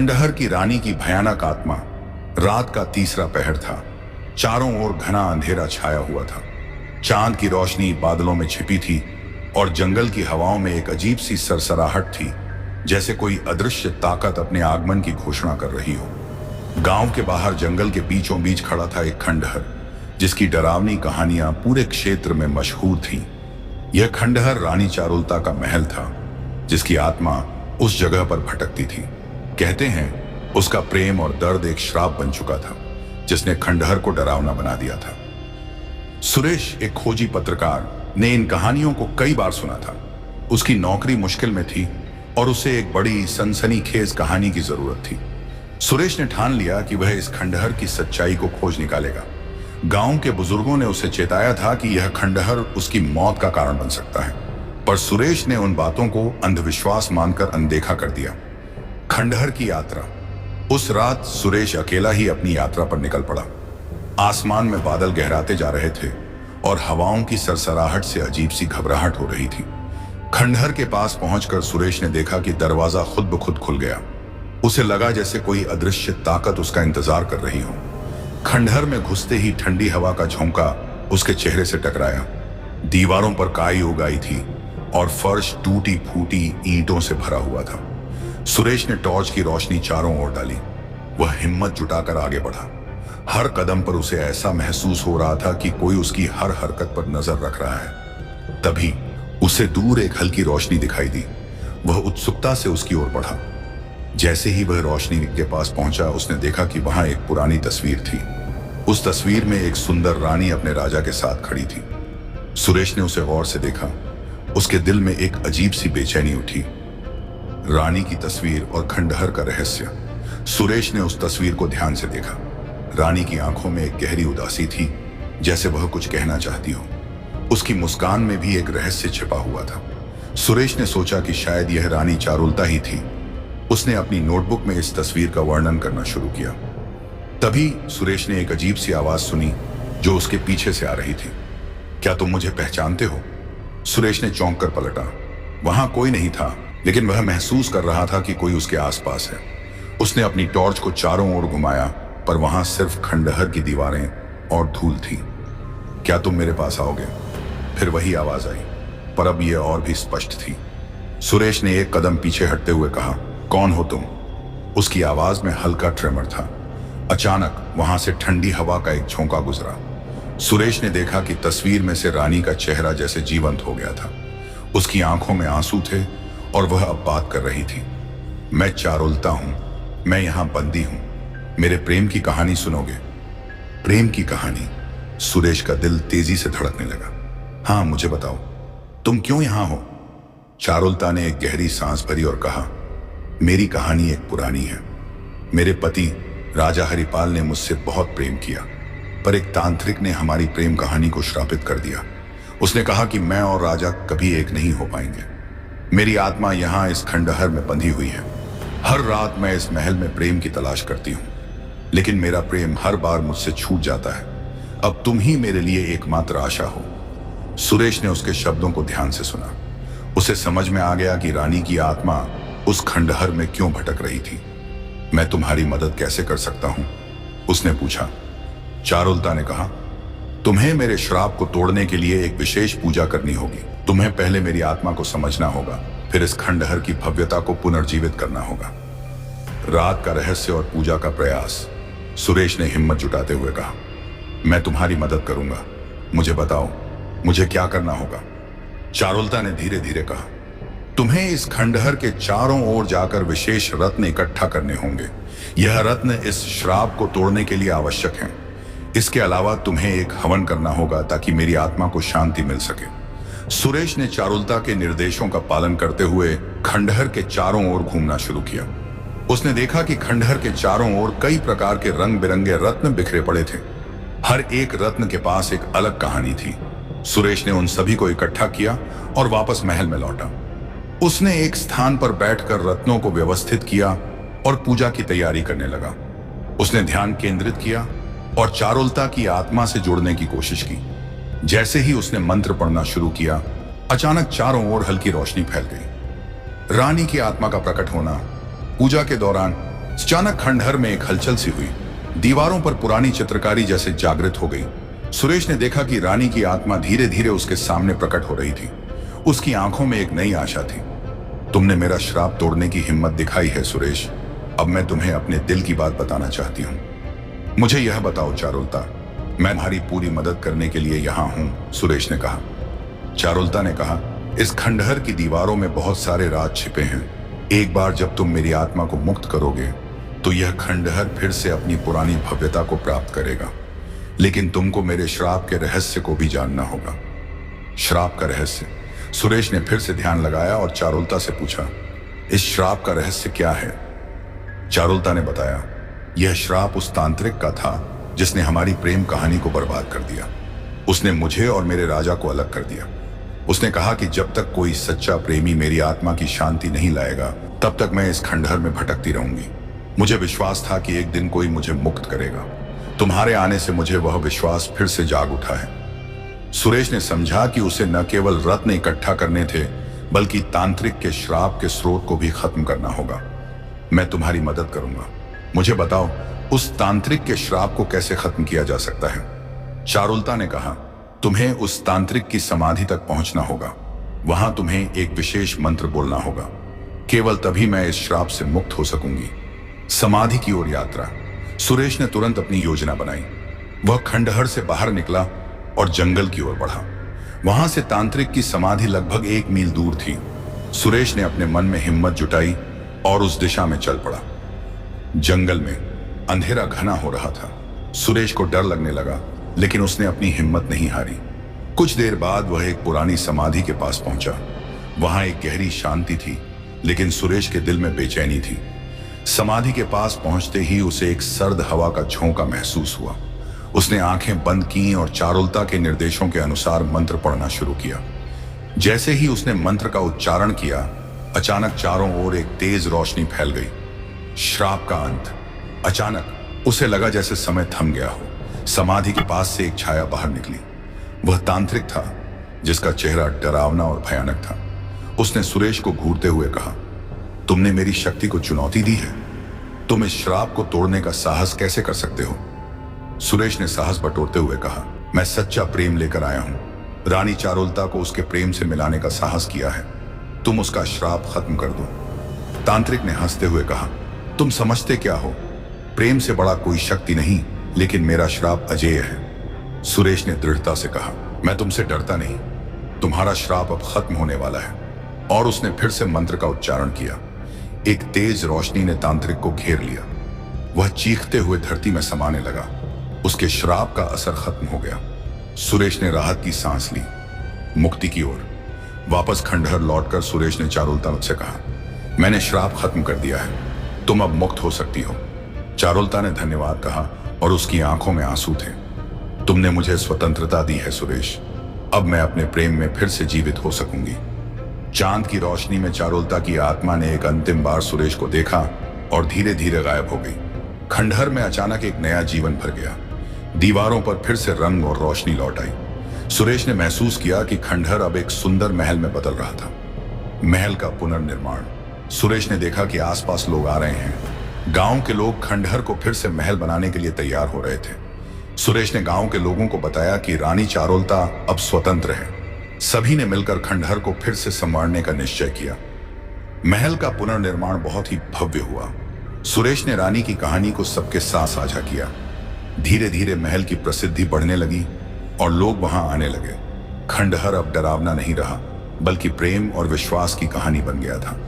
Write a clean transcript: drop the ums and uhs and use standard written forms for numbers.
खंडहर की रानी की भयानक आत्मा। रात का तीसरा पहर था। चारों ओर घना अंधेरा छाया हुआ था। चांद की रोशनी बादलों में छिपी थी और जंगल की हवाओं में एक अजीब सी सरसराहट थी, जैसे कोई अदृश्य ताकत अपने आगमन की घोषणा कर रही हो। गांव के बाहर जंगल के बीचों बीच खड़ा था एक खंडहर, जिसकी डरावनी कहानियां पूरे क्षेत्र में मशहूर थीं। यह खंडहर रानी चारुलता का महल था, जिसकी आत्मा उस जगह पर भटकती थी। कहते हैं उसका प्रेम और दर्द एक श्राप बन चुका था, जिसने खंडहर को डरावना बना दिया था। सुरेश, एक खोजी पत्रकार, ने इन कहानियों को कई बार सुना था। उसकी नौकरी मुश्किल में थी और उसे एक बड़ी सनसनीखेज कहानी की जरूरत थी। सुरेश ने ठान लिया कि वह इस खंडहर की सच्चाई को खोज निकालेगा। गांव के बुजुर्गों ने उसे चेताया था कि यह खंडहर उसकी मौत का कारण बन सकता है, पर सुरेश ने उन बातों को अंधविश्वास मानकर अनदेखा कर दिया। खंडहर की यात्रा। उस रात सुरेश अकेला ही अपनी यात्रा पर निकल पड़ा। आसमान में बादल गहराते जा रहे थे और हवाओं की सरसराहट से अजीब सी घबराहट हो रही थी। खंडहर के पास पहुंचकर सुरेश ने देखा कि दरवाजा खुद ब खुद खुल गया। उसे लगा जैसे कोई अदृश्य ताकत उसका इंतजार कर रही हो। खंडहर में घुसते ही ठंडी हवा का झोंका उसके चेहरे से टकराया। दीवारों पर काई उग आई थी और फर्श टूटी फूटी ईंटों से भरा हुआ था। सुरेश ने टॉर्च की रोशनी चारों ओर डाली। वह हिम्मत जुटाकर आगे बढ़ा। हर कदम पर उसे ऐसा महसूस हो रहा था कि कोई उसकी हर हरकत पर नजर रख रहा है। तभी उसे दूर एक हल्की रोशनी दिखाई दी। वह उत्सुकता से उसकी ओर बढ़ा। जैसे ही वह रोशनी के पास पहुंचा, उसने देखा कि वहां एक पुरानी तस्वीर थी। उस तस्वीर में एक सुंदर रानी अपने राजा के साथ खड़ी थी। सुरेश ने उसे गौर से देखा। उसके दिल में एक अजीब सी बेचैनी उठी। रानी की तस्वीर और खंडहर का रहस्य। सुरेश ने उस तस्वीर को ध्यान से देखा। रानी की आंखों में एक गहरी उदासी थी, जैसे वह कुछ कहना चाहती हो। उसकी मुस्कान में भी एक रहस्य छिपा हुआ था। सुरेश ने सोचा कि शायद यह रानी चारुलता ही थी। उसने अपनी नोटबुक में इस तस्वीर का वर्णन करना शुरू किया। तभी सुरेश ने एक अजीब सी आवाज सुनी, जो उसके पीछे से आ रही थी। क्या तुम मुझे पहचानते हो? सुरेश ने चौंक कर पलटा। वहां कोई नहीं था, लेकिन वह महसूस कर रहा था कि कोई उसके आसपास है। उसने अपनी टॉर्च को चारों ओर घुमाया, पर वहां सिर्फ खंडहर की दीवारें और धूल थी। क्या तुम मेरे पास आओगे? फिर वही आवाज आई, पर अब यह और भी स्पष्ट थी। सुरेश ने एक कदम पीछे हटते हुए कहा, कौन हो तुम? उसकी आवाज में हल्का ट्रेमर था। अचानक वहां से ठंडी हवा का एक झोंका गुजरा। सुरेश ने देखा कि तस्वीर में से रानी का चेहरा जैसे जीवंत हो गया था। उसकी आंखों में आंसू थे और वह अब बात कर रही थी। मैं चारुलता हूं, मैं यहां बंदी हूं। मेरे प्रेम की कहानी सुनोगे? प्रेम की कहानी? सुरेश का दिल तेजी से धड़कने लगा। हाँ, मुझे बताओ, तुम क्यों यहां हो? चारुलता ने एक गहरी सांस भरी और कहा, मेरी कहानी एक पुरानी है। मेरे पति राजा हरिपाल ने मुझसे बहुत प्रेम किया, पर एक तांत्रिक ने हमारी प्रेम कहानी को श्रापित कर दिया। उसने कहा कि मैं और राजा कभी एक नहीं हो पाएंगे। मेरी आत्मा यहाँ इस खंडहर में बंधी हुई है। हर रात मैं इस महल में प्रेम की तलाश करती हूँ, लेकिन मेरा प्रेम हर बार मुझसे छूट जाता है। अब तुम ही मेरे लिए एकमात्र आशा हो। सुरेश ने उसके शब्दों को ध्यान से सुना। उसे समझ में आ गया कि रानी की आत्मा उस खंडहर में क्यों भटक रही थी। मैं तुम्हारी मदद कैसे कर सकता हूं? उसने पूछा। चारुलता ने कहा, तुम्हें मेरे श्राप को तोड़ने के लिए एक विशेष पूजा करनी होगी। तुम्हें पहले मेरी आत्मा को समझना होगा, फिर इस खंडहर की भव्यता को पुनर्जीवित करना होगा। रात का रहस्य और पूजा का प्रयास। सुरेश ने हिम्मत जुटाते हुए कहा, मैं तुम्हारी मदद करूंगा। मुझे बताओ, मुझे क्या करना होगा? चारुलता ने धीरे धीरे कहा, तुम्हें इस खंडहर के चारों ओर जाकर विशेष रत्न इकट्ठा करने होंगे। यह रत्न इस श्राप को तोड़ने के लिए आवश्यक हैं। इसके अलावा तुम्हें एक हवन करना होगा ताकि मेरी आत्मा को शांति मिल सके। सुरेश ने चारुलता के निर्देशों का पालन करते हुए खंडहर के चारों ओर घूमना शुरू किया। उसने देखा कि खंडहर के चारों ओर कई प्रकार के रंग बिरंगे रत्न बिखरे पड़े थे। हर एक रत्न के पास एक अलग कहानी थी। सुरेश ने उन सभी को इकट्ठा किया और वापस महल में लौटा। उसने एक स्थान पर बैठकर रत्नों को व्यवस्थित किया और पूजा की तैयारी करने लगा। उसने ध्यान केंद्रित किया और चारुलता की आत्मा से जुड़ने की कोशिश की। जैसे ही उसने मंत्र पढ़ना शुरू किया, अचानक चारों ओर हल्की रोशनी फैल गई। रानी की आत्मा का प्रकट होना। पूजा के दौरान अचानक खंडहर में एक हलचल सी हुई। दीवारों पर पुरानी चित्रकारी जैसे जागृत हो गई। सुरेश ने देखा कि रानी की आत्मा धीरे धीरे उसके सामने प्रकट हो रही थी। उसकी आंखों में एक नई आशा थी। तुमने मेरा श्राप तोड़ने की हिम्मत दिखाई है सुरेश। अब मैं तुम्हें अपने दिल की बात बताना चाहती हूँ। मुझे यह बताओ चारुलता, मैं तुम्हारी पूरी मदद करने के लिए यहाँ हूँ, सुरेश ने कहा। चारुलता ने कहा, इस खंडहर की दीवारों में बहुत सारे राज छिपे हैं। एक बार जब तुम मेरी आत्मा को मुक्त करोगे तो यह खंडहर फिर से अपनी पुरानी भव्यता को प्राप्त करेगा। लेकिन तुमको मेरे श्राप के रहस्य को भी जानना होगा। श्राप का रहस्य? सुरेश ने फिर से ध्यान लगाया और चारुलता से पूछा, इस श्राप का रहस्य क्या है? चारुलता ने बताया, यह श्राप उस तांत्रिक का था जिसने हमारी प्रेम कहानी को बर्बाद कर दिया। उसने मुझे और मेरे राजा को अलग कर दिया। उसने कहा कि जब तक कोई सच्चा प्रेमी मेरी आत्मा की शांति नहीं लाएगा तब तक मैं इस खंडहर में भटकती रहूंगी। मुझे विश्वास था कि एक दिन कोई मुझे मुक्त करेगा। तुम्हारे आने से मुझे वह विश्वास फिर से जाग उठा है। सुरेश ने समझा कि उसे न केवल रत्न इकट्ठा करने थे बल्कि तांत्रिक के श्राप के स्रोत को भी खत्म करना होगा। मैं तुम्हारी मदद करूंगा। मुझे बताओ, उस तांत्रिक के श्राप को कैसे खत्म किया जा सकता है? चारुलता ने कहा, तुम्हें उस तांत्रिक की समाधि तक पहुंचना होगा। वहां तुम्हें एक विशेष मंत्र बोलना होगा। केवल तभी मैं इस श्राप से मुक्त हो सकूंगी। समाधि की ओर यात्रा। सुरेश ने तुरंत अपनी योजना बनाई। वह खंडहर से बाहर निकला और जंगल की ओर बढ़ा। वहां से तांत्रिक की समाधि लगभग 1 मील दूर थी। सुरेश ने अपने मन में हिम्मत जुटाई और उस दिशा में चल पड़ा। जंगल में अंधेरा घना हो रहा था। सुरेश को डर लगने लगा, लेकिन उसने अपनी हिम्मत नहीं हारी। कुछ देर बाद वह एक पुरानी समाधि के पास पहुंचा। वहां एक गहरी शांति थी, लेकिन सुरेश के दिल में बेचैनी थी। समाधि के पास पहुंचते ही उसे एक सर्द हवा का झोंका महसूस हुआ। उसने आंखें बंद की और चारुलता के निर्देशों के अनुसार मंत्र पढ़ना शुरू किया। जैसे ही उसने मंत्र का उच्चारण किया, अचानक चारों ओर एक तेज रोशनी फैल गई। श्राप का अंत। अचानक उसे लगा जैसे समय थम गया हो। समाधि के पास से एक छाया बाहर निकली। वह तांत्रिक था, जिसका चेहरा डरावना और भयानक था। उसने सुरेश को घूरते हुए कहा, तुमने मेरी शक्ति को चुनौती दी है। तुम इस श्राप को तोड़ने का साहस कैसे कर सकते हो? सुरेश ने साहस बटोरते हुए कहा, मैं सच्चा प्रेम लेकर आया हूं। रानी चारुलता को उसके प्रेम से मिलाने का साहस किया है। तुम उसका श्राप खत्म कर दो। तांत्रिक ने हंसते हुए कहा, तुम समझते क्या हो? प्रेम से बड़ा कोई शक्ति नहीं, लेकिन मेरा श्राप अजेय है। सुरेश ने दृढ़ता से कहा, मैं तुमसे डरता नहीं। तुम्हारा श्राप अब खत्म होने वाला है। और उसने फिर से मंत्र का उच्चारण किया। एक तेज रोशनी ने तांत्रिक को घेर लिया। वह चीखते हुए धरती में समाने लगा। उसके श्राप का असर खत्म हो गया। सुरेश ने राहत की सांस ली। मुक्ति की ओर वापस खंडहर लौटकर सुरेश ने चारुलता से कहा, मैंने श्राप खत्म कर दिया है। तुम अब मुक्त हो सकती हो। चारुलता ने धन्यवाद कहा और उसकी आंखों में आंसू थे। तुमने मुझे स्वतंत्रता दी है सुरेश। अब मैं अपने प्रेम में फिर से जीवित हो सकूंगी। चांद की रोशनी में चारुलता की आत्मा ने एक अंतिम बार सुरेश को देखा और धीरे धीरे गायब हो गई। खंडहर में अचानक एक नया जीवन भर गया। दीवारों पर फिर से रंग और रोशनी लौट आई। सुरेश ने महसूस किया कि खंडहर अब एक सुंदर महल में बदल रहा था। महल का पुनर्निर्माण। सुरेश ने देखा कि आसपास लोग आ रहे हैं। गांव के लोग खंडहर को फिर से महल बनाने के लिए तैयार हो रहे थे। सुरेश ने गांव के लोगों को बताया कि रानी चारुलता अब स्वतंत्र है। सभी ने मिलकर खंडहर को फिर से संवारने का निश्चय किया। महल का पुनर्निर्माण बहुत ही भव्य हुआ। सुरेश ने रानी की कहानी को सबके साथ साझा किया। धीरे धीरे महल की प्रसिद्धि बढ़ने लगी और लोग वहां आने लगे। खंडहर अब डरावना नहीं रहा, बल्कि प्रेम और विश्वास की कहानी बन गया था।